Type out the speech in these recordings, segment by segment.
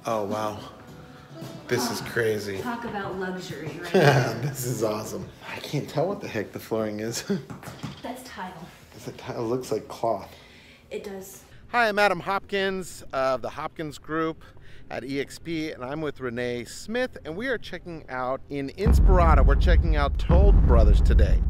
Oh, wow. This is crazy. Talk about luxury, right? This is awesome. I can't tell what the heck the flooring is. That's tile. It looks like cloth. It does. Hi, I'm Adam Hopkins of the Hopkins Group at EXP, and I'm with Renee Smith, and we are checking out in Inspirada. We're checking out Toll Borthser today.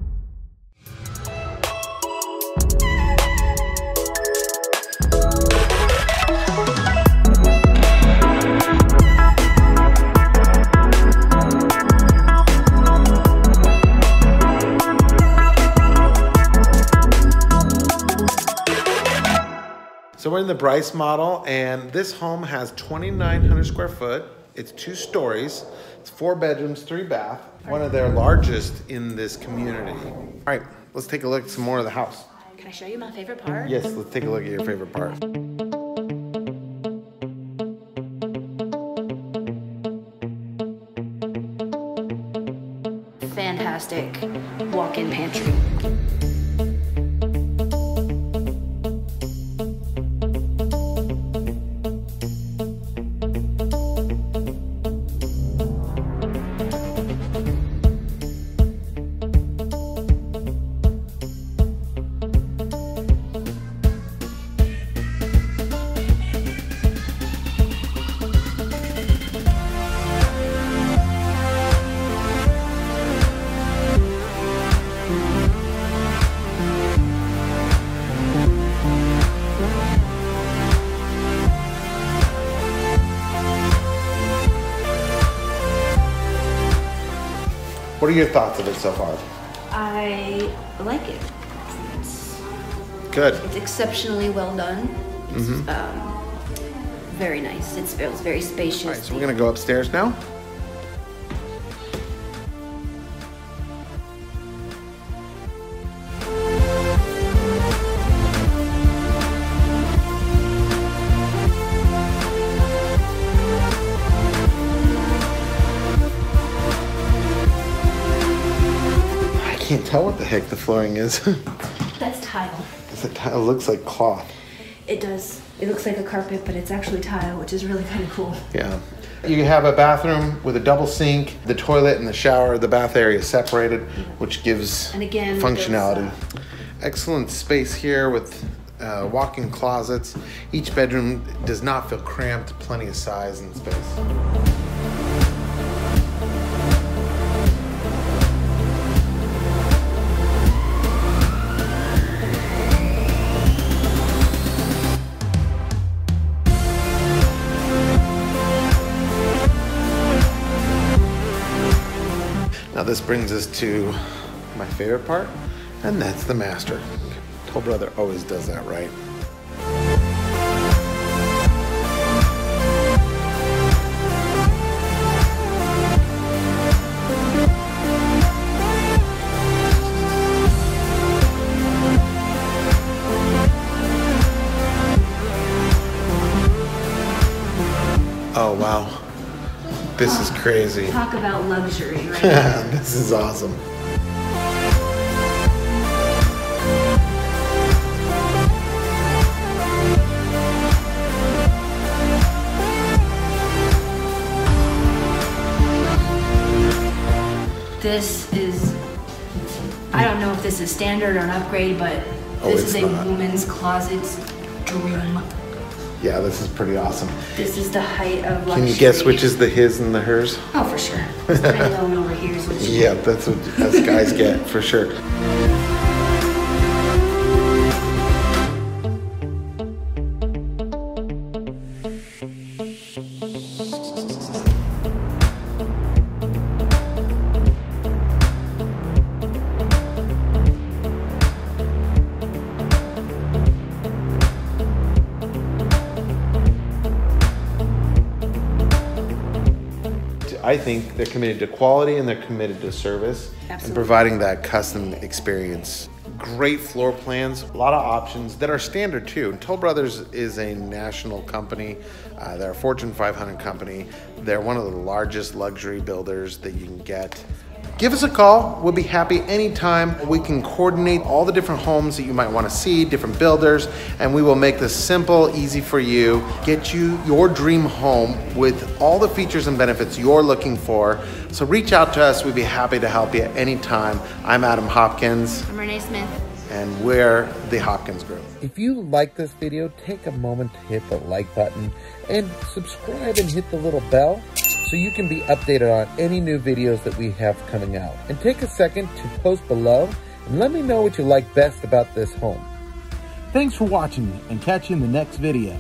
So we're in the Bryce model, and this home has 2,900 square foot. It's 2 stories. It's 4 bedrooms, 3 bath. One of their largest in this community. All right, let's take a look at some more of the house. Can I show you my favorite part? Yes, let's take a look at your favorite part. Fantastic walk-in pantry. What are your thoughts of it so far? I like it. It's good. It's exceptionally well done. It's very nice. It feels very spacious. All right, so we're gonna go upstairs now. I can't tell what the heck the flooring is. That's tile. It looks like cloth. It does. It looks like a carpet, but it's actually tile, which is really kind of cool. Yeah. You have a bathroom with a double sink, the toilet and the shower, the bath area separated, which gives functionality. Excellent space here with walk-in closets. Each bedroom does not feel cramped, plenty of size and space. Now this brings us to my favorite part, and that's the master. Toll Borthser always does that right. Oh wow. This is crazy. Talk about luxury, right? This is awesome. This is, I don't know if this is standard or an upgrade, but this is a woman's closet dream. Yeah, this is pretty awesome. This is the height of luxury. Can you guess which is the his and the hers? Oh, for sure. This tiny little one over here is what she Yeah, that's what us guys get, for sure. I think they're committed to quality and they're committed to service. Absolutely. And providing that custom experience. Great floor plans, a lot of options that are standard too. And Toll Borthser is a national company. They're a Fortune 500 company. They're one of the largest luxury builders that you can get. give us a call. We'll be happy anytime. We can coordinate all the different homes that you might want to see, different builders, and we will make this simple, easy for you, get you your dream home with all the features and benefits you're looking for. So reach out to us. We'd be happy to help you at any time. I'm Adam Hopkins. I'm Renee Smith. And we're the Hopkins Group. If you like this video, take a moment to hit the like button and subscribe and hit the little bell so you can be updated on any new videos that we have coming out. And take a second to post below and let me know what you like best about this home. Thanks for watching and catch you in the next video.